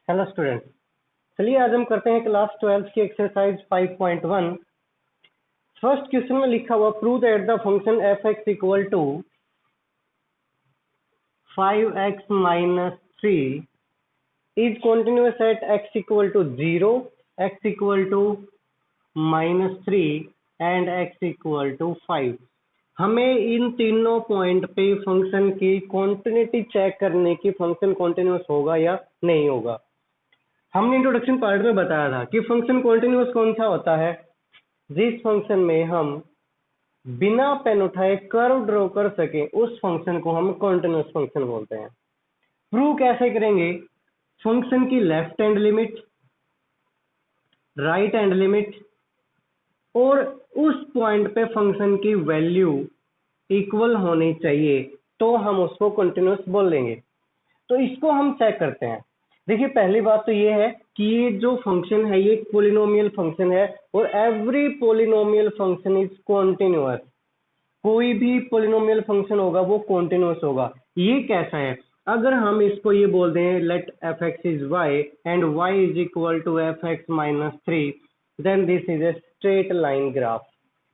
Hello student, चलिए आज हम करते हैं क्लास 12 की एक्सरसाइज 5.1। फर्स्ट क्वेश्चन में लिखा हुआ prove that the function F x equal to 5x minus 3 is continuous at x equal to 0, x equal to -3 and x equal to 5। हमें इन तीनों पॉइंट पे फंक्शन की कॉन्टिन्यूटी चेक करने की फंक्शन कॉन्टिन्यूअस होगा या नहीं होगा। हमने इंट्रोडक्शन पार्ट में बताया था कि फंक्शन कॉन्टिन्यूअस कौन सा होता है, जिस फंक्शन में हम बिना पेन उठाए कर्व ड्रॉ कर सके उस फंक्शन को हम कॉन्टिन्यूअस फंक्शन बोलते हैं। प्रूव कैसे करेंगे? फंक्शन की left hand limit, right hand limit और उस पॉइंट पे फंक्शन की वैल्यू इक्वल होनी चाहिए तो हम उसको कॉन्टिन्यूअस बोल लेंगे। तो इसको हम चेक करते हैं। देखिए, पहली बात तो ये है कि ये जो फंक्शन है ये एक पोलिनोमियल फंक्शन है और every polynomial function is continuous. कोई भी पोलिनोमियल फंक्शन होगा वो कॉन्टिन्यूअस होगा। ये कैसा है? अगर हम इसको ये बोल दें let f x is y and y is equal to f x minus 3, then this is a straight line graph.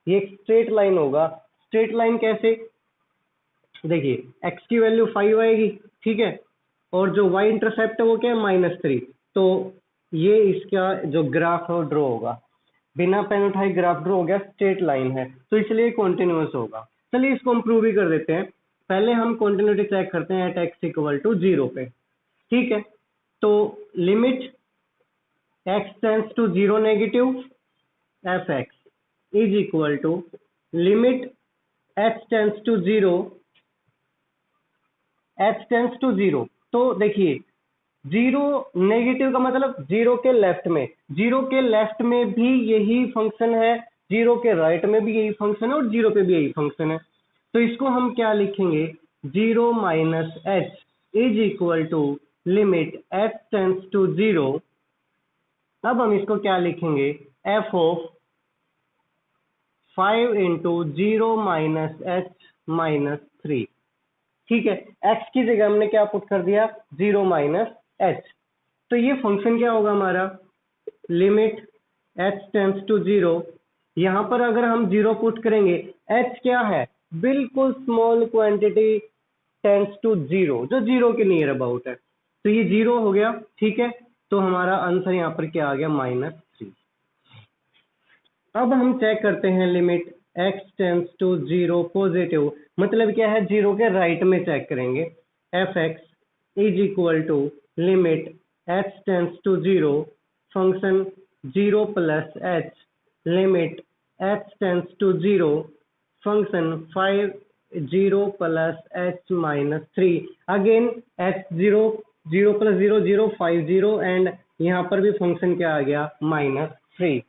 ये एक स्ट्रेट लाइन होगा। स्ट्रेट लाइन कैसे? देखिए, x की वैल्यू 5 आएगी, ठीक है, और जो y इंटरसेप्ट है वो क्या है? -3। तो ये इसका जो ग्राफ है वो ड्रॉ होगा। बिना पेन उठाए ग्राफ ड्रॉ हो गया, स्ट्रेट लाइन है तो इसलिए कॉन्टिन्यूअस होगा। चलिए इसको हम प्रूव भी कर देते हैं। पहले हम कॉन्टिन्यूटी चेक करते हैं एट x इक्वल टू 0 पे, ठीक है। तो limit x tends to 0 negative f x is equal to limit h tends to 0 h tends to 0। तो देखिए, 0 नेगेटिव का मतलब 0 के लेफ्ट में, 0 के लेफ्ट में भी यही फंक्शन है, 0 के राइट में भी यही फंक्शन है और 0 पे भी यही फंक्शन है। तो इसको हम क्या लिखेंगे? 0 minus h is equal to limit h tends to 0। अब हम इसको क्या लिखेंगे? f of 5 into 0 minus h minus 3, ठीक है। x की जगह हमने क्या पुट कर दिया? 0 माइनस h। तो ये फंक्शन क्या होगा हमारा? Limit h tends to 0। यहां पर अगर हम 0 पुट करेंगे, h क्या है? बिल्कुल स्मॉल क्वांटिटी टेंड्स टू 0, जो 0 के नियर अबाउट है। तो ये 0 हो गया, ठीक है। तो हमारा आंसर यहाँ पर क्या आ गया? -3। अब हम चेक करते हैं limit x tends to 0 positive, मतलब क्या है? 0 के राइट में चेक करेंगे। F x is equal to limit h tends to 0 function 0 plus h limit h tends to 0 function 0 plus h minus 3। Again h 0 0 plus 0 0 5 0 and यहाँ पर भी function क्या आ गया? -3।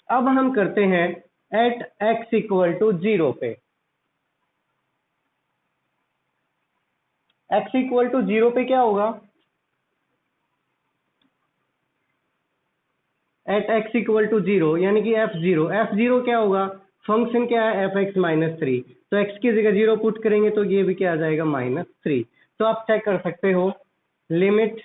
अब हम करते हैं एट x इक्वल टू 0 पे। x इक्वल टू 0 पे क्या होगा? एट x इक्वल टू 0 यानी कि f0 क्या होगा? फंक्शन क्या है? F x minus 3। तो x की जगह 0 पुट करेंगे तो ये भी क्या आ जाएगा? -3। तो आप चेक कर सकते हो limit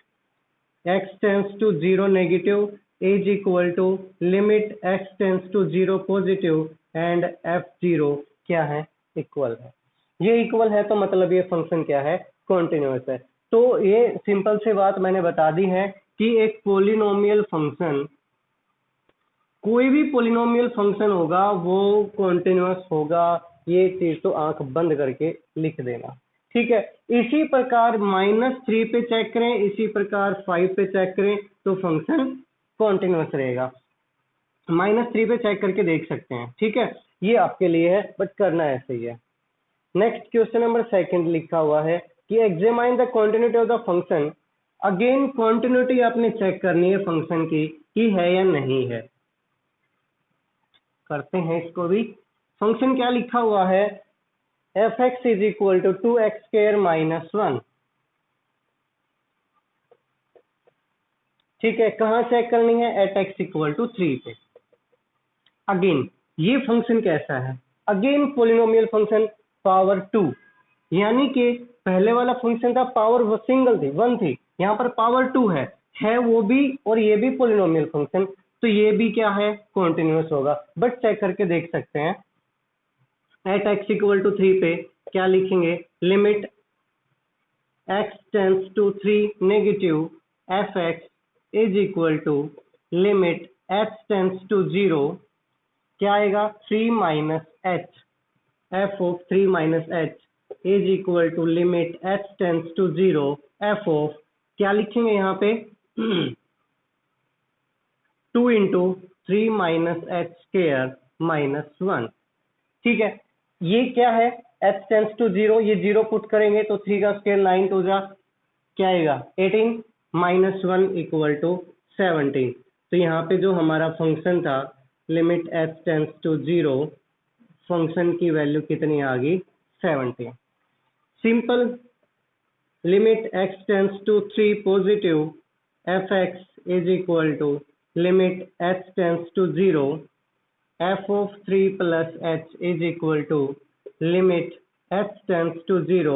x tends to 0 negative is equal to limit x tends to 0 positive and f0 क्या है? इक्वल है। ये इक्वल है तो मतलब ये फंक्शन क्या है? कॉन्टिन्यूअस है। तो ये सिंपल सी बात मैंने बता दी है कि एक पोलिनोमियल फंक्शन, कोई भी पोलिनोमियल फंक्शन होगा वो कॉन्टिन्यूअस होगा। ये चीज तो आंख बंद करके लिख देना, ठीक है। इसी प्रकार -3 पे चेक करें, इसी प्रकार 5 पे चेक करें तो फंक्शन कॉन्टिन्यूअस रहेगा। -3 पे चेक करके देख सकते हैं, ठीक है। ये आपके लिए है बट करना ऐसे ही है। नेक्स्ट क्वेश्चन नंबर 2 लिखा हुआ है कि examine the continuity of the function. Again continuity आपने चेक करनी है फंक्शन की कि है या नहीं है। करते हैं इसको भी। फंक्शन क्या लिखा हुआ है? F x is equal to 2x² minus 1, ठीक है। कहाँ चेक करनी है? एट x इक्वल टू 3 पे। अगेन ये फंक्शन कैसा है? अगेन पोलिनोमियल फंक्शन पावर 2, यानी कि पहले वाला फंक्शन था पावर सिंगल थी, 1 थी, यहाँ पर पावर 2 है वो भी और ये भी पोलिनोमियल फंक्शन, तो ये भी क्या है, कॉन्टिन्यूस होगा। बट चेक करके देख सकते हैं, एट x इक्वल टू 3 पे क्या लिखेंगे, limit x tends to 3 negative f x is equal to limit h tends to 0, क्या आएगा, 3 minus h, f of 3 minus h is equal to limit h tends to 0 f of, क्या लिखेंगे यहाँ पे 2 into 3 minus h square minus 1। ठीक है, ये क्या है, h टेंस टू 0, ये 0 पुट करेंगे तो 3 का स्क्वायर 9 टू जा क्या आएगा 18 माइनस 1 इक्वल टू 17। तो यहाँ पे जो हमारा फंक्शन था limit h tends to 0, function की वैल्यू कितनी आ गई 17। Simple, limit x tends to 3 positive f x is equal to limit h tends to 0 f of 3 plus h is equal to limit h tends to 0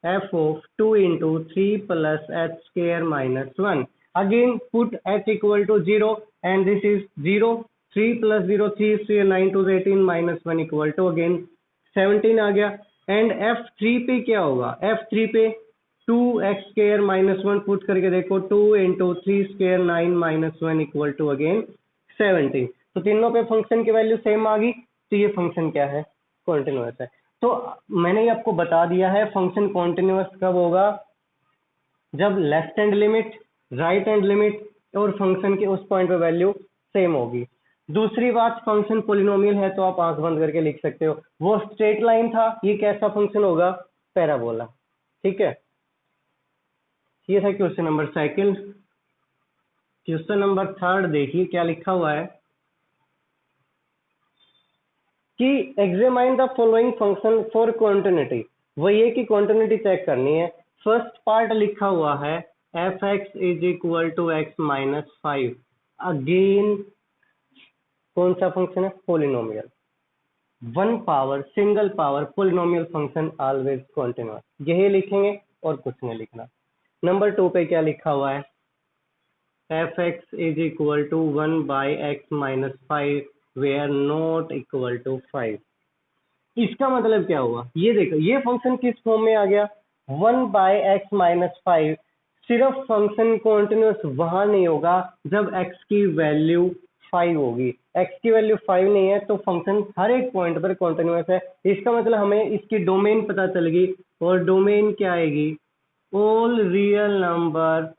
f of 2 into 3 plus h square minus 1. Again put h equal to 0 and this is 0, 3 plus 0 3 3 9 to 18 minus 1 equal to again 17 आ गया। and f3 पे क्या होगा, f3 पे 2x square minus 1 put करके देखो, 2 into 3 square 9 minus 1 equal to again 17। तो तीनों पे फंक्शन की वैल्यू सेम आ गई, तो ये फंक्शन क्या है, कॉन्टिन्यूअस है। तो मैंने ये आपको बता दिया है फंक्शन कॉन्टिन्यूअस कब होगा, जब left hand limit, right hand limit और फंक्शन के उस पॉइंट पे वैल्यू सेम होगी। दूसरी बात, फंक्शन पोलिनोमियल है तो आप आंख बंद करके लिख सकते हो, वो स्ट्रेट लाइन था, ये कैसा फंक्शन होगा, पैराबोला। ठीक है, ये था question number second. Question number third देखिए क्या लिखा हुआ है कि examine the following function for continuity. वही है कि कॉन्टिन्यूटी चेक करनी है। फर्स्ट पार्ट लिखा हुआ है F x is equal to x minus 5। Again कौन सा फंक्शन है, polynomial, one power single power polynomial function always continuous, यही लिखेंगे और कुछ नहीं लिखना। नंबर 2 पे क्या लिखा हुआ है, F x is equal to 1 by x minus 5 where not equal to 5। इसका मतलब क्या हुआ, ये देखो ये फंक्शन किस फॉर्म में आ गया, 1 बाई एक्स माइनस 5। सिर्फ फंक्शन कॉन्टिन्यूअस वहां नहीं होगा जब x की वैल्यू 5 होगी, x की वैल्यू 5 नहीं है तो फंक्शन हर एक पॉइंट पर कॉन्टिन्यूअस है। इसका मतलब हमें इसकी डोमेन पता चल गई, और डोमेन क्या आएगी, all real number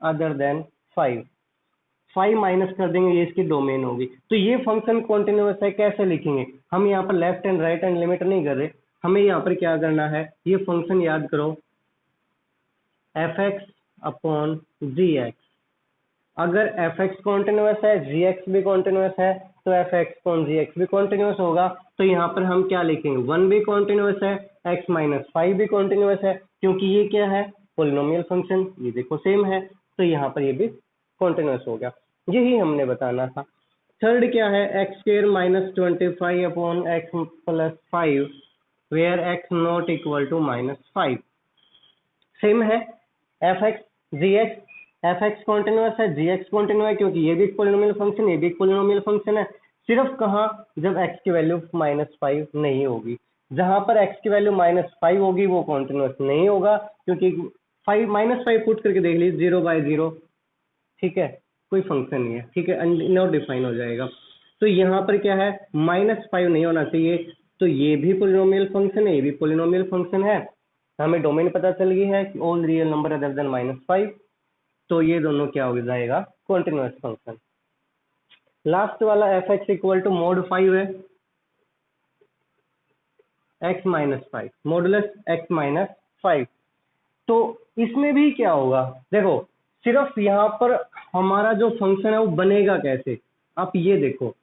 other then 5 minus कर देंगे, ये इसकी डोमेन होगी। तो ये फंक्शन कॉन्टिन्यूअस है, कैसे लिखेंगे, हम यहाँ पर left and right hand limit नहीं कर रहे, हमें यहाँ पर क्या करना है, ये फंक्शन याद करो एफ एक्स अपॉन जी एक्स। अगर एफ एक्स कॉन्टिन्यूअस है, जी एक्स भी कॉन्टिन्यूअस है, तो एफ एक्स अपॉन जी एक्स भी कॉन्टिन्यूअस होगा। तो यहाँ पर हम क्या लिखेंगे, 1 भी कॉन्टिन्यूअस है, एक्स माइनस 5 भी कॉन्टिन्यूअस है, क्योंकि ये क्या है, पोलिनोमियल फंक्शन, ये देखो सेम है, तो यहाँ पर ये भी कॉन्टिन्यूअस हो गया। यही हमने बताना था। थर्ड क्या है, x square minus 25 upon x plus 5 where x not equal to minus 5। Same है, F x g x, f x continuous है, जी एक्स कॉन्टिन्यूअस है, क्योंकि ये भी एक पोलिनोमियल फंक्शन, ये भी एक पोलिनोमियल फंक्शन है। सिर्फ कहाँ, जब एक्स की वैल्यू माइनस 5 नहीं होगी, जहां पर एक्स की वैल्यू माइनस 5 होगी वो कॉन्टिन्यूअस नहीं होगा, क्योंकि 5 माइनस 5 पुट करके देख लीजिए 0 बाई 0, ठीक है, कोई फंक्शन नहीं है, ठीक है, नॉट डिफाइन हो जाएगा। तो यहाँ पर क्या है, माइनस 5 नहीं होना चाहिए, तो ये भी पोलिनोमियल फंक्शन है, ये भी पोलिनोमियल फंक्शन है। हमें डोमेन पता चल गई है कि all real number other than minus 5, तो ये दोनों क्या हो जाएगा, कॉन्टिन्यूअस फंक्शन। लास्ट वाला f x equal to mod 5 है, x minus 5, modulus x minus 5। तो इसमें भी क्या होगा, देखो सिर्फ यहाँ पर हमारा जो फंक्शन है वो बनेगा कैसे, आप ये देखो,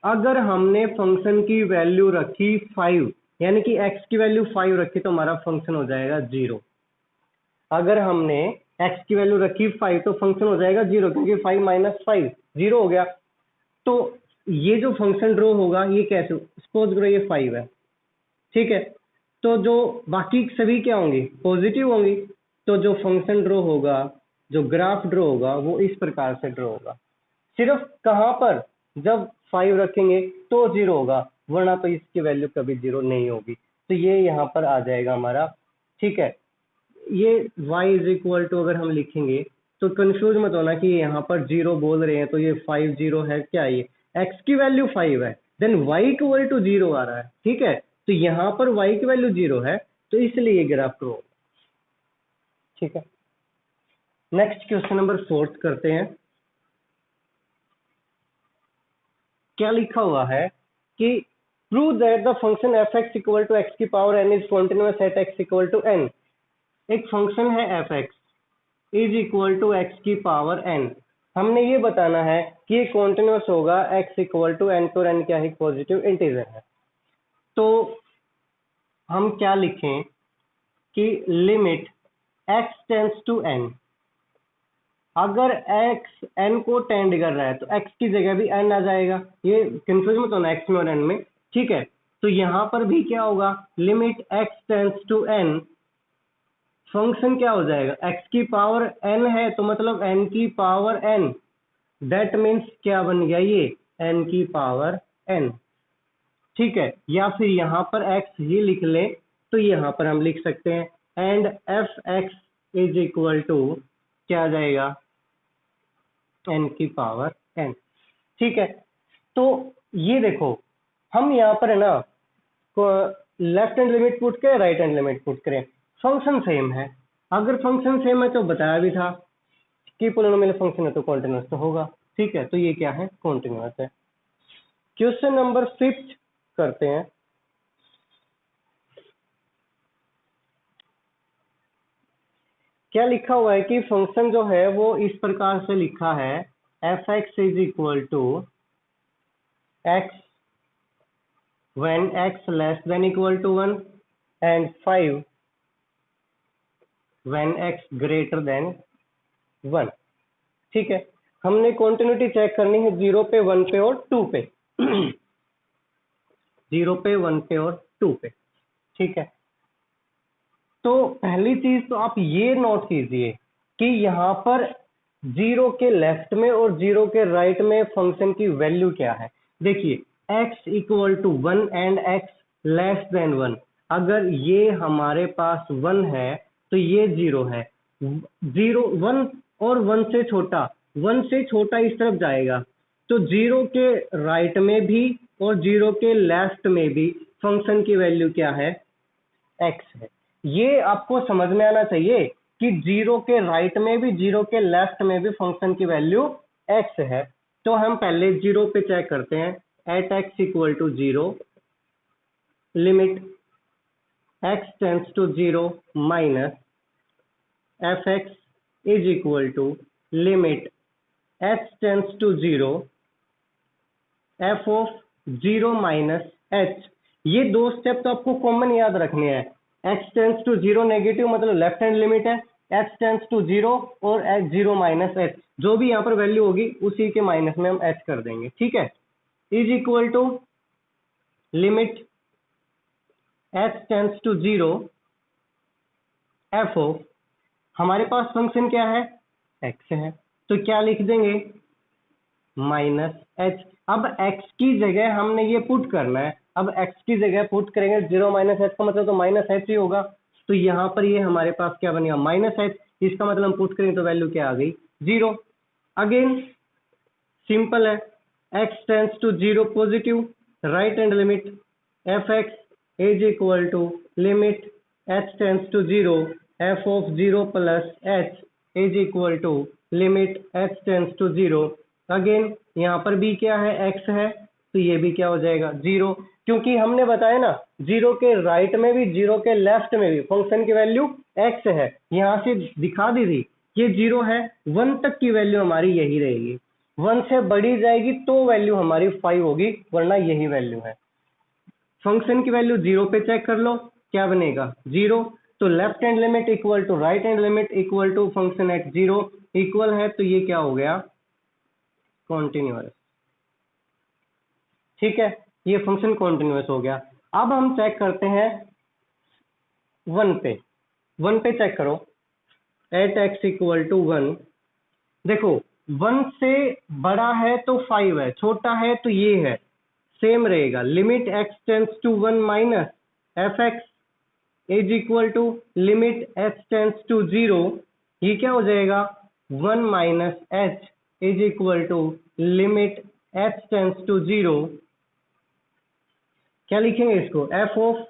अगर हमने फंक्शन की वैल्यू रखी 5, यानी कि x की वैल्यू 5 रखी, तो हमारा फंक्शन हो जाएगा 0। अगर हमने x की वैल्यू रखी 5 तो फंक्शन हो जाएगा 0, क्योंकि 5 माइनस 5 0 हो गया। तो ये जो फंक्शन ड्रॉ होगा ये कैसे, सपोज करो ये 5 है, ठीक है, तो जो बाकी सभी क्या होंगी, पॉजिटिव होंगी, तो जो फंक्शन ड्रॉ होगा, जो ग्राफ ड्रॉ होगा वो इस प्रकार से ड्रॉ होगा। सिर्फ कहाँ पर, जब 5 रखेंगे तो 0 होगा, वरना तो इसकी वैल्यू कभी 0 नहीं होगी। तो ये यहाँ पर आ जाएगा हमारा, ठीक है। ये y इज इक्वल टू अगर हम लिखेंगे तो कंफ्यूज मत होना कि यहाँ पर 0 बोल रहे हैं तो ये 5 0 है क्या, ये x की वैल्यू 5 है, देन y इक्वल टू 0 आ रहा है, ठीक है। तो यहाँ पर y की वैल्यू 0 है तो इसलिए ये ग्राफ ड्रॉ होगा, ठीक है। नेक्स्ट क्वेश्चन नंबर 4 करते हैं। क्या लिखा हुआ है कि prove that the function F x equal to X की power N is continuous at X equal to N. एक फंक्शन है F x is equal to X की पावर एन, हमने ये बताना है कि ये कॉन्टिन्यूअस होगा एक्स इक्वल टू एन पर, एन क्या है, पॉजिटिव इंटीजर है। तो हम क्या लिखें कि limit x tends to n, अगर x n को टेंड कर रहा है तो x की जगह भी n आ जाएगा, ये कंफ्यूज मत होना x में और n में, ठीक है। तो यहां पर भी क्या होगा, limit x tends to n, function क्या हो जाएगा, x की पावर n है तो मतलब n की पावर n, दैट मीन्स क्या बन गया ये n की पावर n, ठीक है। या फिर यहां पर x ये लिख ले तो यहां पर हम लिख सकते हैं and f x is equal to क्या आ जाएगा, n की पावर n, ठीक है। तो ये देखो हम यहाँ पर है ना लेफ्ट हैंड लिमिट पुट करें, राइट हैंड लिमिट पुट करें, फंक्शन सेम है। अगर फंक्शन सेम है तो बताया भी था कि पोलिनोमियल फंक्शन है तो कॉन्टिन्यूअस तो होगा, ठीक है। तो ये क्या है, कॉन्टिन्यूअस है। क्वेश्चन नंबर 5 करते हैं। क्या लिखा हुआ है कि फंक्शन जो है वो इस प्रकार से लिखा है, F x is equal to x when x less than equal to 1 and 5 when x greater than 1, ठीक है। हमने कॉन्टिन्यूटी चेक करनी है 0 पे, 1 पे और 2 पे 0 पे, 1 पे और 2 पे, ठीक है। तो पहली चीज तो आप ये नोट कीजिए कि यहाँ पर 0 के लेफ्ट में और 0 के राइट में फंक्शन की वैल्यू क्या है। देखिए x equal to 1 and x less than 1, अगर ये हमारे पास 1 है तो ये 0 है, 0 1 और 1 से छोटा, 1 से छोटा इस तरफ जाएगा, तो 0 के राइट में भी और 0 के लेफ्ट में भी फंक्शन की वैल्यू क्या है, x है। ये आपको समझ में आना चाहिए कि 0 के राइट में भी 0 के लेफ्ट में भी फंक्शन की वैल्यू x है। तो हम पहले 0 पे चेक करते हैं, at x equal to 0 limit x tends to 0 minus f x is equal to limit h tends to 0 f of 0 minus h। ये दो स्टेप तो आपको कॉमन याद रखने हैं, x टेंड्स टू 0 नेगेटिव मतलब लेफ्ट हैंड लिमिट है, h tends to 0 और h 0 माइनस h, जो भी यहाँ पर वैल्यू होगी उसी के माइनस में हम h कर देंगे, ठीक है। Is equal to limit h tends to 0 f of, हमारे पास फंक्शन क्या है, x है, तो क्या लिख देंगे, माइनस h। अब x की जगह हमने ये पुट करना है, अब x की जगह पुट करेंगे 0 माइनस h का मतलब तो माइनस h ही होगा, तो यहाँ पर ये हमारे पास क्या बनेगा, माइनस h, इसका मतलब हम पुट करेंगे तो वैल्यू क्या आ गई, 0। अगेन सिंपल है, x tends to 0 positive, right hand limit f x is equal to limit h tends to 0 f of 0 plus h is equal to limit h tends to 0। Again यहाँ पर भी क्या है, x है, तो ये भी क्या हो जाएगा 0, क्योंकि हमने बताया ना 0 के राइट में भी 0 के लेफ्ट में भी फंक्शन की वैल्यू x है, यहाँ से दिखा दी थी ये 0 है, 1 तक की वैल्यू हमारी यही रहेगी, 1 से बढ़ी जाएगी तो वैल्यू हमारी 5 होगी, वरना यही वैल्यू है। फंक्शन की वैल्यू 0 पे चेक कर लो, क्या बनेगा 0, तो left hand limit equal to right hand limit equal to function at 0 equal है, तो ये क्या हो गया, कॉन्टिन्यूअस, ठीक है। ये फंक्शन कॉन्टिन्यूअस हो गया। अब हम चेक करते हैं 1 पे, 1 पे चेक करो, एट एक्स इक्वल टू 1। देखो 1 से बड़ा है तो 5 है, छोटा है तो ये है, सेम रहेगा। Limit x tends to 1 minus f x is equal to limit h tends to 0, ये क्या हो जाएगा 1 minus h is equal to limit h tends to 0। क्या लिखेंगे इसको, f of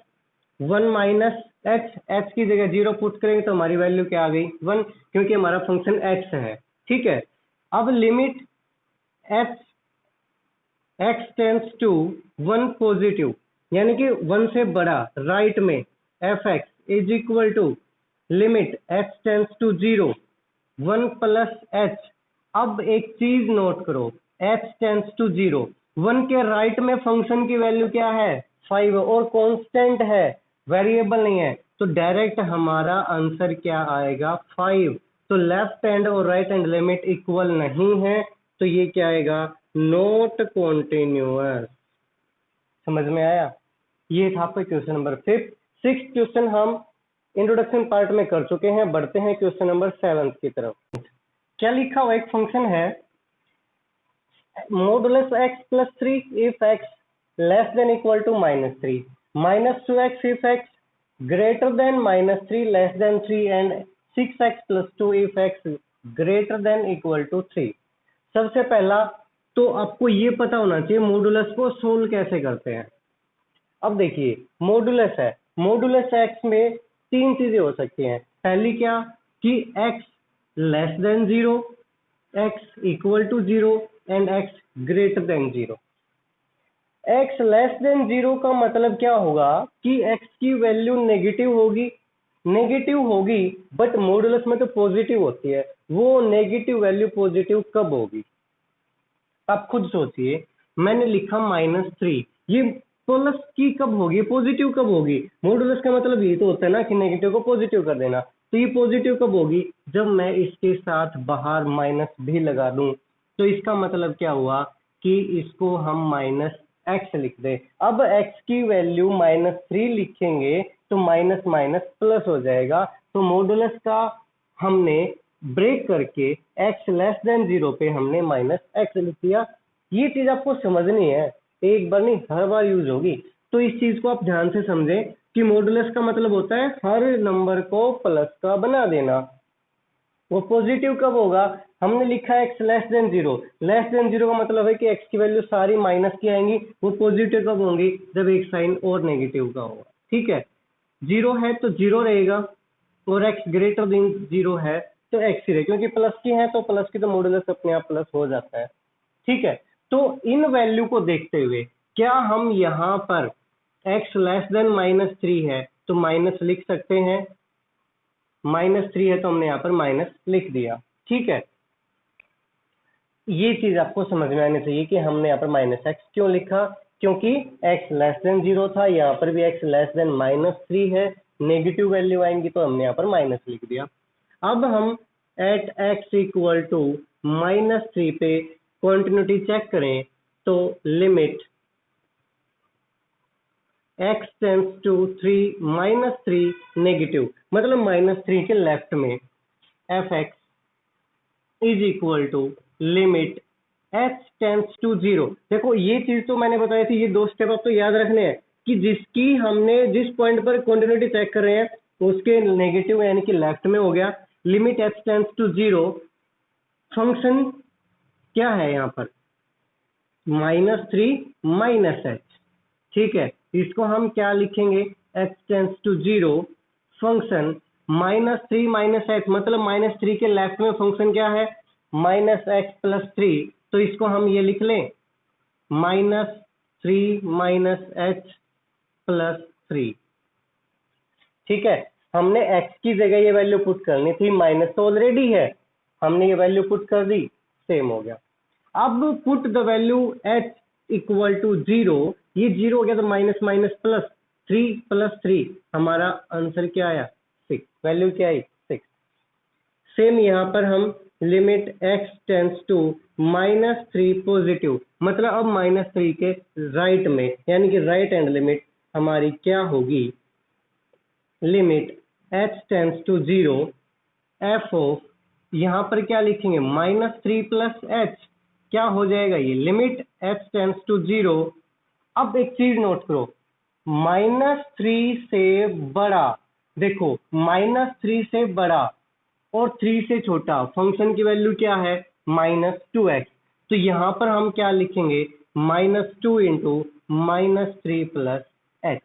1 minus h, h की जगह 0 पुट करेंगे तो हमारी वैल्यू क्या आ गई 1, क्योंकि हमारा फंक्शन एक्स है। ठीक है, अब limit h x tends to 1 positive, यानी कि 1 से बड़ा राइट में f x is equal to limit h tends to 0 1 plus h. अब एक चीज नोट करो, एच टेंस टू 0, 1 के राइट में फंक्शन की वैल्यू क्या है 5 और कांस्टेंट है, वेरिएबल नहीं है, तो डायरेक्ट हमारा आंसर क्या आएगा 5। तो लेफ्ट हैंड और राइट हैंड लिमिट इक्वल नहीं है, तो ये क्या आएगा नॉट कॉन्टिन्यूअस। समझ में आया? ये था आपका क्वेश्चन नंबर 5। 6th क्वेश्चन हम इंट्रोडक्शन पार्ट में कर चुके हैं, बढ़ते हैं क्वेश्चन नंबर 7 की तरफ। क्या लिखा हुआ, एक फंक्शन है modulus x plus 3 if x less than equal to -3, -2x if x greater than -3 less than 3 and 6x plus 2 if x greater than equal to 3। सबसे पहला तो आपको ये पता होना चाहिए मॉडुलस को सोल्व कैसे करते हैं। अब देखिए मॉडुलस है, मॉडुलस एक्स में 3 चीजें हो सकती हैं। पहली क्या कि x less than 0, x equal to 0 and x greater than 0। x less than 0 का मतलब क्या होगा कि x की वैल्यू नेगेटिव होगी बट मॉडुलस में तो पॉजिटिव होती है, वो नेगेटिव वैल्यू पॉजिटिव कब होगी आप खुद सोचिए। मैंने लिखा -3, ये प्लस की कब होगी, पॉजिटिव कब होगी, मॉडुलस का मतलब ये तो होता है ना कि नेगेटिव को पॉजिटिव कर देना, तो ये पॉजिटिव कब होगी जब मैं इसके साथ बाहर माइनस भी लगा दूं। तो इसका मतलब क्या हुआ कि इसको हम माइनस एक्स लिख दें। अब एक्स की वैल्यू -3 लिखेंगे तो माइनस माइनस प्लस हो जाएगा, तो मॉडुलस का हमने ब्रेक करके एक्स लेस देन 0 पे हमने माइनस एक्स लिख दिया। ये चीज आपको समझनी है, एक बार नहीं हर बार यूज होगी, तो इस चीज को आप ध्यान से समझें कि मॉडुलस का मतलब होता है हर नंबर को प्लस का बना देना। वो पॉजिटिव कब होगा, हमने लिखा है x less than 0, less than 0 का मतलब है कि एक्स की वैल्यू सारी माइनस की आएंगी, वो पॉजिटिव कब होंगी जब एक साइन और नेगेटिव का होगा। ठीक है, 0 है तो 0 रहेगा और एक्स ग्रेटर देन 0 है तो एक्स ही रहेगा, क्योंकि प्लस की है तो प्लस की तो मॉडुलस अपने आप प्लस हो जाता है। ठीक है, तो इन वैल्यू को देखते हुए क्या हम यहाँ पर x लेस देन -3 है तो माइनस लिख सकते हैं, -3 है तो हमने यहाँ पर माइनस लिख दिया। ठीक है, ये चीज आपको समझ में आनी चाहिए कि हमने यहाँ पर -x क्यों लिखा, क्योंकि x लेस देन 0 था, यहाँ पर भी x लेस देन -3 है, नेगेटिव वैल्यू आएंगी तो हमने यहाँ पर माइनस लिख दिया। अब हम एट x इक्वल टू -3 पे कॉन्टिन्यूटी चेक करें तो limit x tends to 3 -3 negative, मतलब -3 के लेफ्ट में f x is equal to limit h tends to 0। देखो ये चीज तो मैंने बताई थी, ये 2 स्टेप आपको याद रखने हैं कि जिसकी हमने जिस पॉइंट पर कॉन्टिन्यूटी चेक कर रहे हैं उसके नेगेटिव यानी कि लेफ्ट में हो गया। Limit h tends to 0, function क्या है यहाँ पर -3 -h। ठीक है, इसको हम क्या लिखेंगे h tends to 0, function -3 -h, मतलब -3 के लेफ्ट में फंक्शन क्या है -x प्लस 3, तो इसको हम ये लिख लें -3 -h प्लस 3। ठीक है, हमने x की जगह ये वैल्यू पुट करनी थी, माइनस तो ऑलरेडी है, हमने ये वैल्यू पुट कर दी, सेम हो गया। अब put the value h equal to 0, ये 0 हो गया तो माइनस माइनस प्लस, 3 प्लस 3 हमारा आंसर क्या आया 6, वैल्यू क्या आई 6। सेम यहाँ पर हम limit x tends to -3 positive, मतलब अब -3 के राइट में यानी कि राइट हैंड लिमिट हमारी क्या होगी, limit h tends to 0, f of, यहाँ पर क्या लिखेंगे -3 प्लस एच, क्या हो जाएगा ये लिमिट एच टेंड्स टू 0। अब एक चीज नोट करो, -3 से बड़ा, देखो -3 से बड़ा और 3 से छोटा फंक्शन की वैल्यू क्या है -2x, तो यहाँ पर हम क्या लिखेंगे -2 इंटू -3 प्लस एच।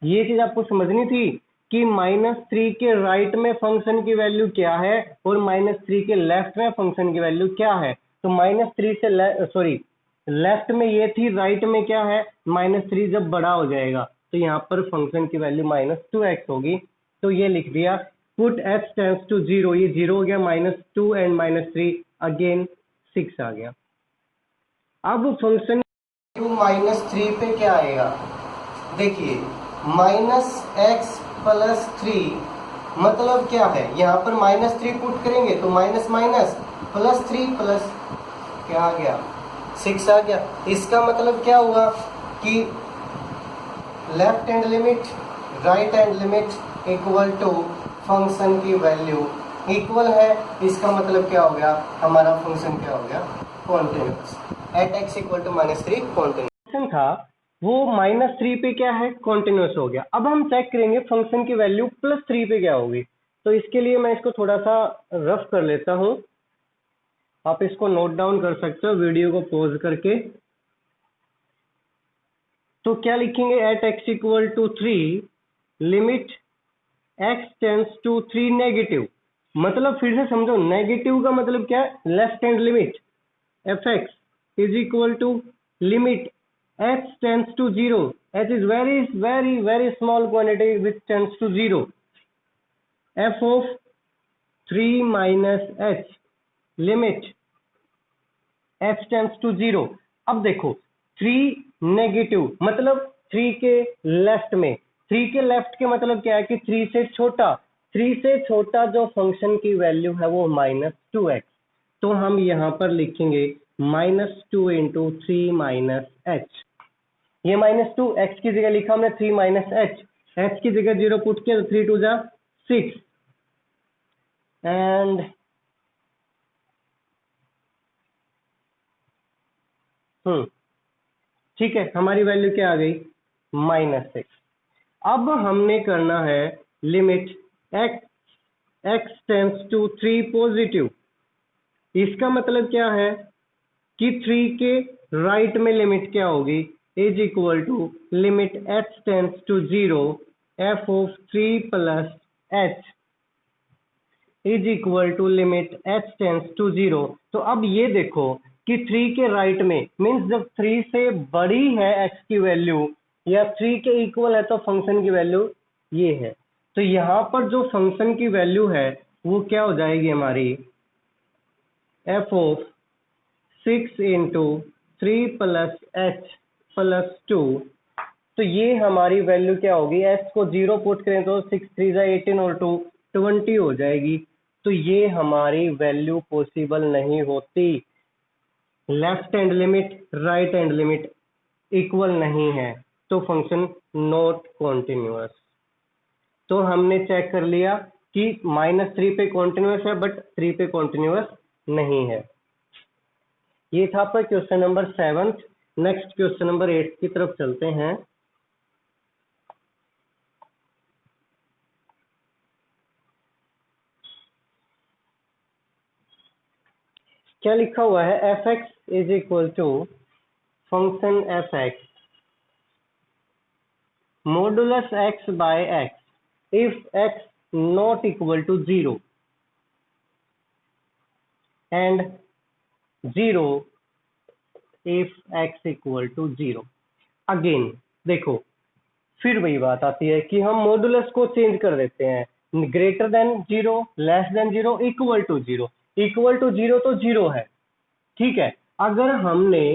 ये चीज आपको समझनी थी कि -3 के राइट में फंक्शन की वैल्यू क्या है और -3 के लेफ्ट में फंक्शन की वैल्यू क्या है। तो -3 से सॉरी लेफ्ट में ये थी, राइट में क्या है -3 जब बड़ा हो जाएगा तो यहाँ पर फंक्शन की वैल्यू -2x होगी। तो ये लिख दिया पुट h टेंड्स टू 0, ये 0 हो गया, -2 एंड -3 अगेन 6 आ गया। अब फंक्शन -3 पे क्या आएगा, देखिए -x प्लस 3 मतलब क्या है, यहाँ पर -3 पुट करेंगे तो माइनस माइनस प्लस 3 प्लस क्या आ गया 6 आ गया। इसका मतलब क्या हुआ कि left hand limit right hand limit equal to function की वैल्यू इक्वल है। इसका मतलब क्या हो गया, हमारा फंक्शन क्या हो गया continuous at x equal to -3 continuous था, वो -3 पे क्या है कॉन्टिन्यूअस हो गया। अब हम चेक करेंगे फंक्शन की वैल्यू +3 पे क्या होगी। तो इसके लिए मैं इसको थोड़ा सा रफ कर लेता हूं, आप इसको नोट डाउन कर सकते हो वीडियो को पॉज करके। तो क्या लिखेंगे at x equal to 3 limit x tends to 3 negative, मतलब फिर से समझो नेगेटिव का मतलब क्या है, left hand limit f x is equal to limit h tends to 0, h is very small quantity which tends to 0, f of 3 minus h limit h tends to 0। अब देखो 3 नेगेटिव मतलब 3 के लेफ्ट में, 3 के लेफ्ट के मतलब क्या है कि 3 से छोटा, 3 से छोटा जो फंक्शन की वैल्यू है वो -2x, तो हम यहाँ पर लिखेंगे -2 इंटू 3 माइनस एच। ये -2 x की जगह लिखा हमने 3 माइनस एच, एच की जगह 0 पुट किया तो 3 2 जा 6 एंड ठीक है, हमारी वैल्यू क्या आ गई -6। अब हमने करना है limit x tends to 3 positive, इसका मतलब क्या है कि 3 के राइट में लिमिट क्या होगी is equal to limit h tends to 0 f of 3 plus h is equal to limit h tends to 0। तो अब ये देखो कि 3 के राइट में मीन्स जब 3 से बड़ी है x की वैल्यू या 3 के इक्वल है तो फंक्शन की वैल्यू ये है। तो यहाँ पर जो फंक्शन की वैल्यू है वो क्या हो जाएगी हमारी f of 6 into 3 plus h plus 2। तो ये हमारी वैल्यू क्या होगी, s को 0 पुट करें तो 6 3 जा 18 और 2 20 हो जाएगी। तो ये हमारी वैल्यू पॉसिबल नहीं होती, left hand limit right hand limit equal नहीं है, तो फंक्शन नॉट कॉन्टिन्यूअस। तो हमने चेक कर लिया कि -3 पे कॉन्टिन्यूअस है बट 3 पे कॉन्टिन्यूअस नहीं है। ये था आपका question number 7। Next question number 8 की तरफ चलते हैं। क्या लिखा हुआ है F x is equal to function F x modulus x by x if x not equal to 0 and 0 if x equal to 0। Again देखो फिर वही बात आती है कि हम मॉडुलस को चेंज कर देते हैं, greater than 0 less than 0 equal to 0। Equal to 0 तो 0 है, ठीक है। अगर हमने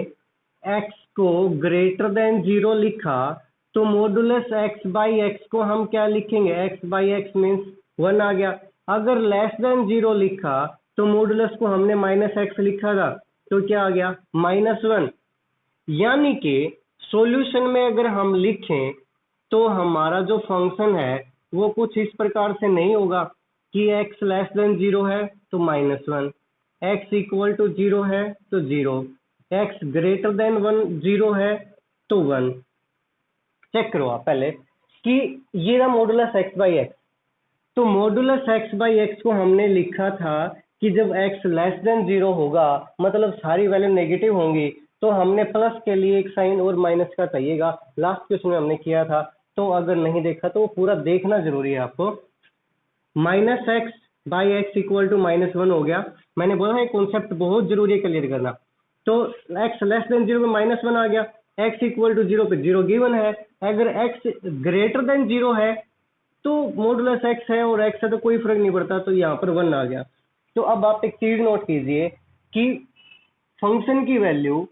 x को ग्रेटर देन 0 लिखा तो मॉडुलस x बाई एक्स को हम क्या लिखेंगे, x बाई एक्स मीन्स 1 आ गया। अगर लेस देन 0 लिखा तो मॉडुलस को हमने -x लिखा था तो क्या आ गया -1। यानी कि सॉल्यूशन में अगर हम लिखें तो हमारा जो फंक्शन है वो कुछ इस प्रकार से नहीं होगा। कि x लेस देन 0 है तो -1, x इक्वल टू 0 है तो 0, x ग्रेटर देन 0 है तो 1। चेक करो आप पहले कि ये रहा मॉडुलस x बाई एक्स। तो मॉडुलस x बाई एक्स को हमने लिखा था कि जब x लेस देन 0 होगा, मतलब सारी वैल्यू नेगेटिव होंगी, तो हमने प्लस के लिए एक साइन और माइनस का चाहिएगा। लास्ट क्वेश्चन में हमने किया था, तो अगर नहीं देखा तो वो पूरा देखना जरूरी है आपको। Minus x by x equal to -1 हो गया। मैंने बोला है कॉन्सेप्ट बहुत जरूरी है क्लियर करना। तो x लेस देन 0 में -1 आ गया, x इक्वल टू 0 पे 0 गिवन है। अगर x ग्रेटर देन 0 है तो मॉडुलस x है और x है तो कोई फर्क नहीं पड़ता, तो यहाँ पर 1 आ गया। तो अब आप एक चीज नोट कीजिए कि फंक्शन की वैल्यू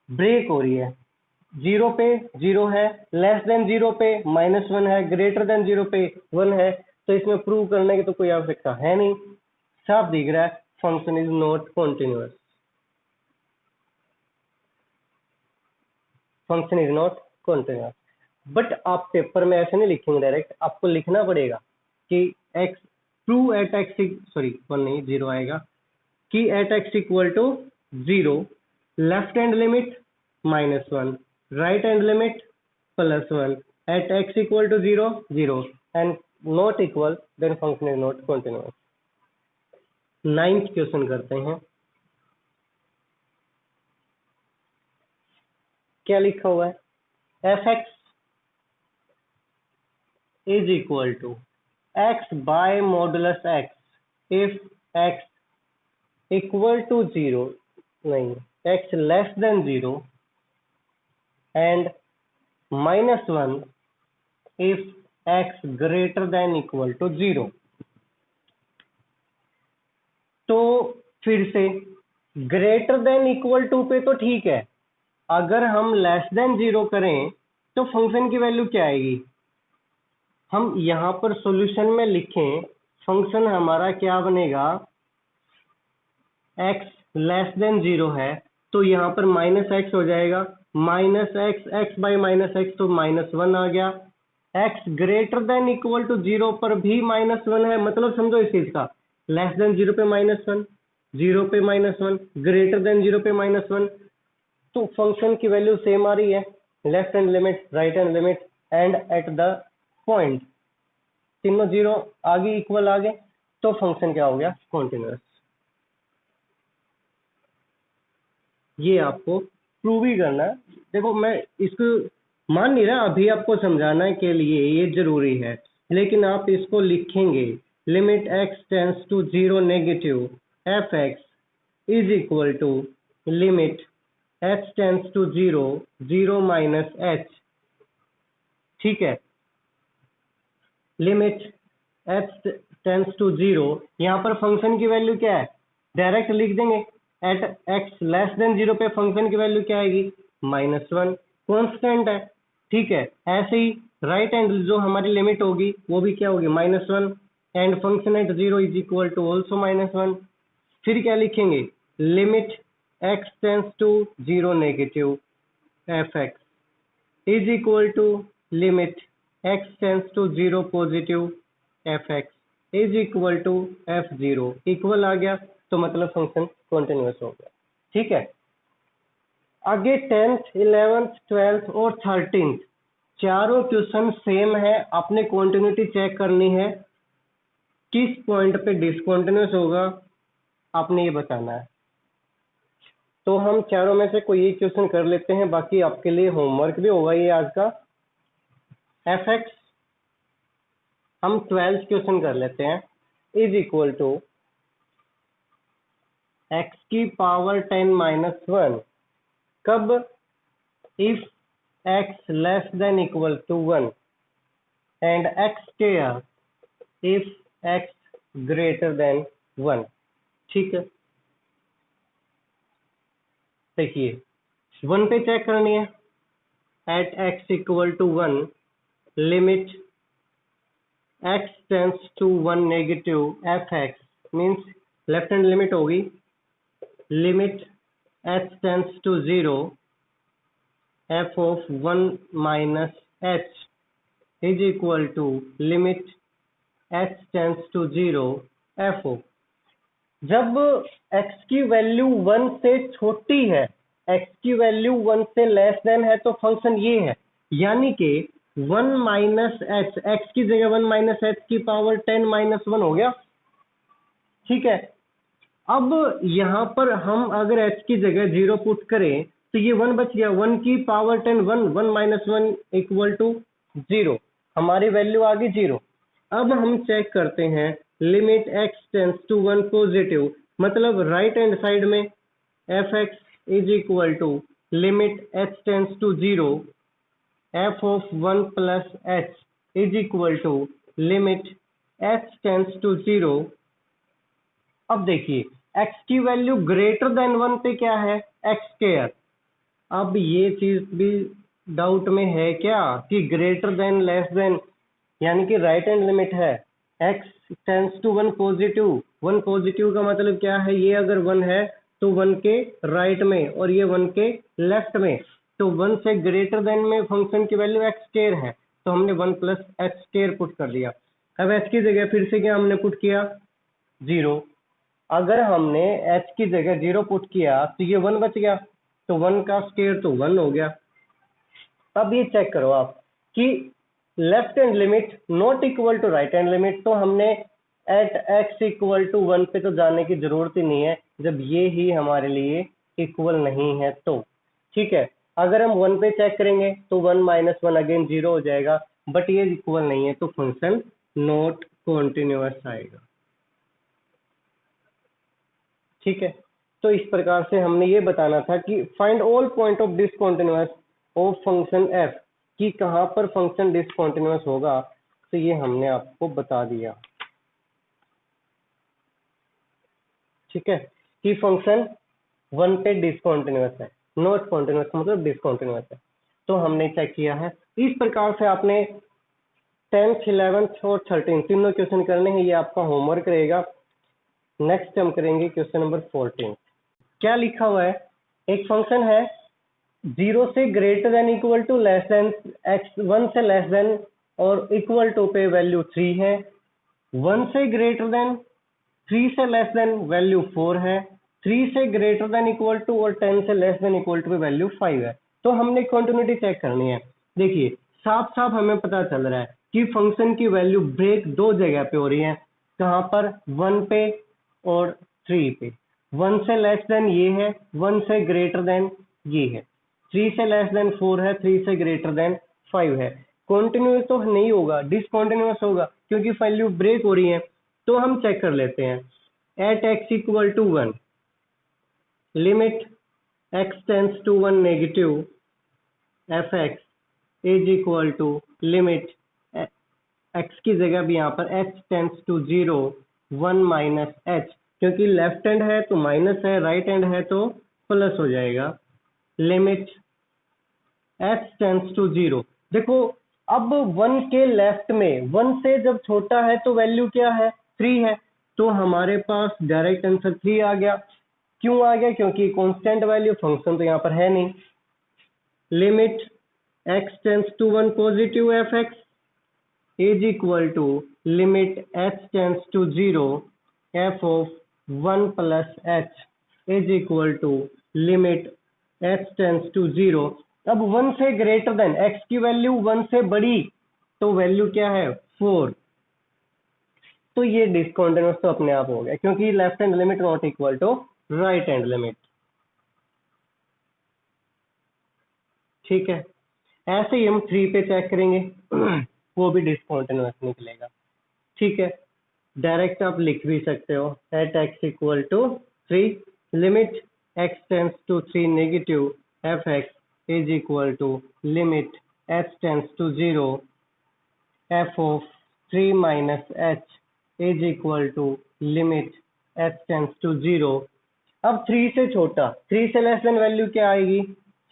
ब्रेक हो रही है। 0 पे 0 है, लेस देन 0 पे -1 है, ग्रेटर देन 0 पे 1 है। तो इसमें प्रूव करने की तो कोई आवश्यकता है नहीं, साफ दिख रहा है function is not continuous. Function is not continuous. But आप पेपर में ऐसे नहीं लिखेंगे डायरेक्ट, आपको लिखना पड़ेगा कि x true at x, sorry 1 नहीं 0 आएगा, कि at x equal to 0 left hand limit -1, right hand limit +1, at x equal to 0 0 and not equal, then function is not continuous. 9th question करते हैं। क्या लिखा हुआ है? f(x) is equal to x by modulus x if x equal to 0, नहीं, x less than 0 and -1 if x greater than equal to 0। तो फिर से ग्रेटर देन इक्वल टू पे तो ठीक है, अगर हम लेस देन 0 करें तो फंक्शन की वैल्यू क्या आएगी? हम यहां पर सॉल्यूशन में लिखें, फंक्शन हमारा क्या बनेगा? x लेस देन 0 है तो यहाँ पर -x हो जाएगा, -x, x बाई -x तो -1 आ गया। x greater than equal to 0 पर भी -1 है, मतलब समझो इस चीज का, लेस देन 0 पे -1, 0 पे -1, ग्रेटर देन 0 पे -1, तो फंक्शन की वैल्यू सेम आ रही है, left hand limit, right hand limit and at the point तीनों 0 आगे इक्वल आ गए, तो फंक्शन क्या हो गया? कॉन्टिन्यूअस। ये आपको प्रूव ही करना है। देखो मैं इसको मान नहीं रहा, अभी आपको समझाने के लिए ये जरूरी है, लेकिन आप इसको लिखेंगे limit x tends to 0 negative f(x) is equal to limit h tends to 0 0 minus h। ठीक है, लिमिट h टेंस टू 0, यहाँ पर फंक्शन की वैल्यू क्या है? डायरेक्ट लिख देंगे, एट x लेस देन 0 पे फंक्शन की वैल्यू क्या आएगी? -1, कॉन्स्टेंट है। ठीक है, ऐसे ही राइट हैंड जो हमारी लिमिट होगी वो भी क्या होगी? -1 and function at 0 is equal to also -1। फिर क्या लिखेंगे? Limit x tends to 0 negative f(x) is equal to limit x tends to 0 positive f(x) is equal to f(0) equal आ गया, तो मतलब फंक्शन कॉन्टिन्यूअस हो गया। ठीक है, आगे 10th 11th 12th और 13th चारों क्वेश्चन सेम है, आपने कॉन्टिन्यूटी चेक करनी है, किस पॉइंट पे डिसकॉन्टिन्यूअस होगा आपने ये बताना है। तो हम चारों में से कोई एक क्वेश्चन कर लेते हैं, बाकी आपके लिए होमवर्क भी होगा ये आज का। f(x) हम 12th क्वेश्चन कर लेते हैं, इज इक्वल टू x की पावर 10 - 1 कब? If x less than equal to 1 and x square if x greater than 1। ठीक है, देखिए 1 पे चेक करनी है, at x equal to 1 limit x tends to 1 negative f(x) means left hand limit होगी, limit h tends to 0 f of 1 minus h is equal to limit h tends to 0 f of, जब x की value 1 से छोटी है, x की value 1 से less then है, तो फंक्शन ये है, यानी कि 1 माइनस एच, एक्स की जगह 1 माइनस एच की पावर 10 माइनस 1 हो गया। ठीक है, अब यहां पर हम अगर h की जगह 0 पुट करें तो ये 1 बच गया, 1 की पावर 10 1, 1 माइनस 1 इक्वल टू 0, हमारी वैल्यू आ गई 0। अब हम चेक करते हैं limit x tends to 1 positive, मतलब राइट हैंड साइड में f x is equal to limit h tends to 0 f of 1 plus h is equal to limit h tends to 0। अब देखिए x की वैल्यू ग्रेटर देन 1 पे क्या है, x square. अब ये चीज भी डाउट में है क्या कि ग्रेटर देन लेस देन, यानी कि राइट हैंड लिमिट है, x tends to 1 positive, 1 positive का मतलब क्या है, ये अगर 1 है तो 1 के राइट में और ये 1 के लेफ्ट में, तो 1 से ग्रेटर देन में फंक्शन की वैल्यू x स्क्वायर है, तो हमने 1 प्लस h स्क्वायर पुट कर दिया। अब h की जगह फिर से क्या हमने पुट किया, 0। अगर हमने h की जगह 0 पुट किया तो ये 1 बच गया, तो 1 का स्क्वायर तो 1 हो गया। अब ये चेक करो आप कि left hand limit not equal to right hand limit, तो हमने एट x इक्वल टू 1 पे तो जाने की जरूरत ही नहीं है, जब ये ही हमारे लिए इक्वल नहीं है तो। ठीक है, अगर हम 1 पे चेक करेंगे तो 1 माइनस 1 अगेन 0 हो जाएगा, बट ये इक्वल नहीं है तो फंक्शन नॉट कॉन्टिन्यूअस आएगा। ठीक है, तो इस प्रकार से हमने ये बताना था कि find all point of discontinuous of function f, कि कहां पर फंक्शन डिसकंटिन्यूअस होगा, तो ये हमने आपको बता दिया। ठीक है, कि फंक्शन 1 पे डिसकंटिन्यूअस है, नॉट कॉन्टिन्यूअस मतलब डिसकंटिन्यूअस है, तो हमने चेक किया है। इस प्रकार से आपने 10th 11th और 13 तीनों क्वेश्चन करने हैं, ये आपका होमवर्क रहेगा। नेक्स्ट हम करेंगे क्वेश्चन नंबर 14। क्या लिखा हुआ है, एक फंक्शन है 0 से greater than equal to less than x, 1 से लेस देन और इक्वल टू पे वैल्यू 3 है, 1 से ग्रेटर देन 3 से लेस देन वैल्यू 4 है, 3 से ग्रेटर देन इक्वल टू और 10 से लेस देन इक्वल टू पे वैल्यू 5 है। तो हमने कंटिन्यूटी चेक करनी है। देखिए साफ साफ हमें पता चल रहा है कि फंक्शन की वैल्यू ब्रेक दो जगह पे हो रही है, कहां पर, 1 पे और 3 पे। 1 से लेस देन ये है, 1 से ग्रेटर देन ये है, 3 से लेस देन 4 है, 3 से ग्रेटर देन 5 है। कॉन्टिन्यूस तो नहीं होगा, डिसकॉन्टिन्यूस होगा क्योंकि वैल्यू ब्रेक हो रही है। तो हम चेक कर लेते हैं, at x equal to 1 limit x tends to 1 negative f x is equal to limit x की जगह भी यहाँ पर h tends to 0 1 minus h, क्योंकि लेफ्ट हैंड है तो माइनस है, राइट हैंड है तो प्लस हो जाएगा, लिमिट h टेंड्स टू 0। देखो अब 1 के लेफ्ट में 1 से जब छोटा है तो वैल्यू क्या है, 3 है, तो हमारे पास डायरेक्ट आंसर 3 आ गया। क्यों आ गया, क्योंकि कांस्टेंट वैल्यू फंक्शन तो यहाँ पर है नहीं। Limit x tends to 1 positive f x is equal to limit h tends to 0 f of 1 plus h is equal to limit h tends to 0। अब 1 से ग्रेटर देन, x की value 1 से बड़ी, तो वैल्यू क्या है 4, तो ये डिसकंटिन्यूअस तो अपने आप हो गया क्योंकि left hand limit not equal to right hand limit. ठीक है, ऐसे ही हम 3 पे चेक करेंगे वो भी डिसकंटिन्यूअस निकलेगा। ठीक है, डायरेक्ट आप लिख भी सकते हो, at x equal to 3 limit x tends to 3 negative f x is equal to limit h tends to 0 f of 3 minus h is equal to limit h tends to 0। अब 3 से छोटा, 3 से लेस देन वैल्यू क्या आएगी,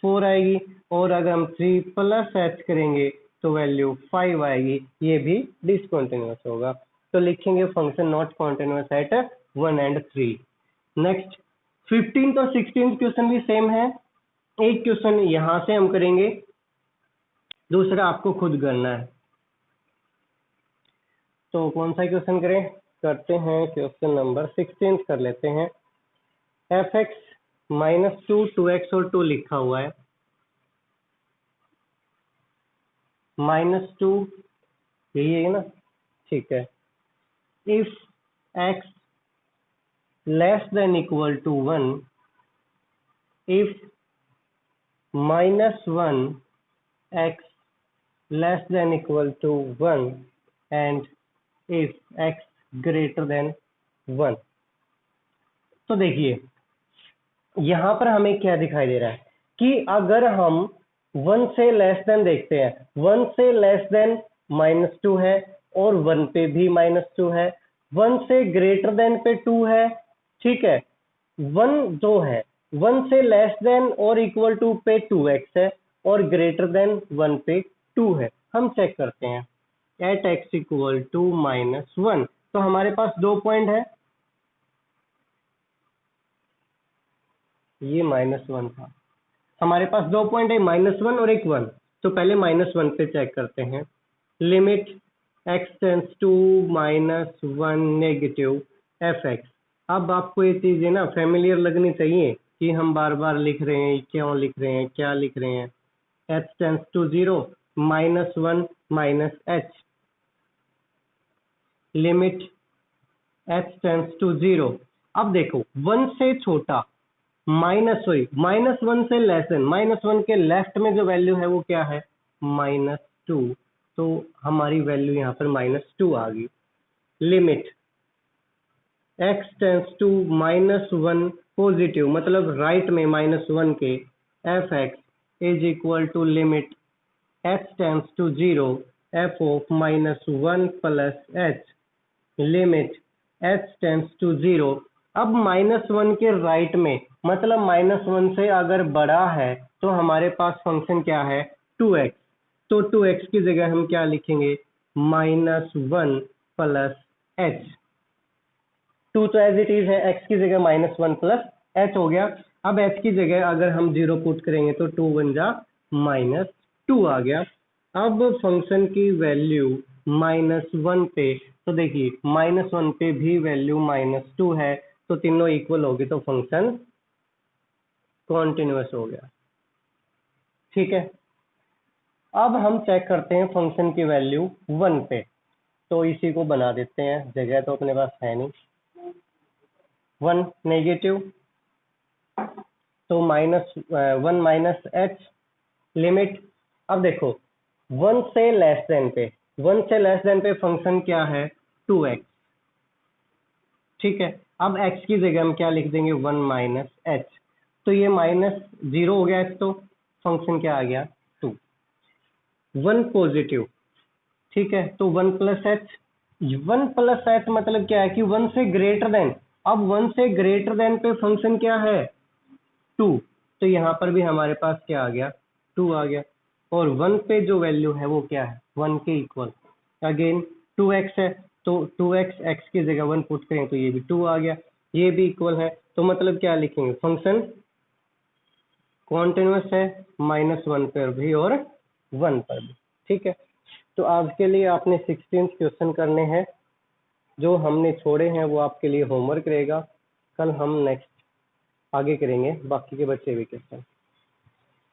4 आएगी, और अगर हम 3 प्लस h करेंगे तो वैल्यू 5 आएगी, ये भी डिसकंटिन्यूअस होगा। तो लिखेंगे function not continuous at 1 and 3। Next 15th और 16th क्वेश्चन भी सेम है, एक क्वेश्चन यहां से हम करेंगे, दूसरा आपको खुद करना है। तो कौन सा क्वेश्चन करें? करते हैं क्वेश्चन नंबर 16 कर लेते हैं। fx -2 2x और 2 लिखा हुआ है। -2 यही है ना? ठीक है। If x less than equal to 1, if -1 x less than equal to 1 and if x greater than 1। तो देखिए यहां पर हमें क्या दिखाई दे रहा है कि अगर हम 1 से लेस देन देखते हैं, 1 से लेस देन -2 है और 1 पे भी -2 है, 1 से ग्रेटर देन पे 2 है। ठीक है, 1 जो है 1 से लेस देन और इक्वल टू पे 2x है और ग्रेटर देन 1 पे 2 है। हम चेक करते हैं एट x इक्वल टू -1। तो हमारे पास 2 पॉइंट है, ये -1 था। हमारे पास 2 पॉइंट है, -1 और एक 1। तो पहले -1 पे चेक करते हैं। Limit x tends to -1 negative fx। अब आपको ये चीजें ना फेमिलियर लगनी चाहिए कि हम बार बार लिख रहे हैं, क्यों लिख रहे हैं, क्या लिख रहे हैं। h tends to 0 -1 -h। Limit h tends to 0। अब देखो 1 से छोटा -1 से लेस देन, -1 के लेफ्ट में जो वैल्यू है वो क्या है? -2। तो हमारी वैल्यू यहाँ पर -2 आ गई। Limit x tends to -1 positive, मतलब राइट में -1 के fx is equal to limit h tends to 0 f of -1 plus h। Limit h tends to 0। अब -1 के राइट में, मतलब -1 से अगर बड़ा है तो हमारे पास फंक्शन क्या है? 2x। तो 2x की जगह हम क्या लिखेंगे? -1 प्लस h। 2 तो एज इट इज है, x की जगह -1 प्लस h हो गया। अब h की जगह अगर हम 0 पुट करेंगे तो 2 बन जा -2 आ गया। अब फंक्शन की वैल्यू -1 पे, तो देखिए -1 पे भी वैल्यू -2 है, तो तीनों इक्वल होगी, तो फंक्शन कॉन्टिन्यूअस हो गया। ठीक है, अब हम चेक करते हैं फंक्शन की वैल्यू 1 पे। तो इसी को बना देते हैं, जगह तो अपने पास है नहीं। 1 नेगेटिव, तो -1 माइनस h। लिमिट, अब देखो 1 से लेस देन पे, 1 से लेस देन पे फंक्शन क्या है? 2x। ठीक है, अब x की जगह हम क्या लिख देंगे? 1 माइनस h। तो ये -0 हो गया h, तो फंक्शन क्या आ गया? 2। 1 पॉजिटिव, ठीक है, तो 1 प्लस h। 1 प्लस h मतलब क्या है कि 1 से ग्रेटर देन। अब 1 से ग्रेटर देन पे फंक्शन क्या है? 2। तो यहाँ पर भी हमारे पास क्या आ गया? 2 आ गया। और 1 पे जो वैल्यू है वो क्या है? 1 के इक्वल। अगेन 2x है, तो 2x, x की जगह 1 पुट करें तो ये भी 2 आ गया, ये भी इक्वल है। तो मतलब क्या लिखेंगे? फंक्शन कॉन्टिन्यूअस है, -1 पर भी और 1 पर भी। ठीक है, तो आज के लिए आपने 16 क्वेश्चन करने हैं। जो हमने छोड़े हैं वो आपके लिए होमवर्क रहेगा। कल हम नेक्स्ट आगे करेंगे बाकी के बचे हुए क्वेश्चन।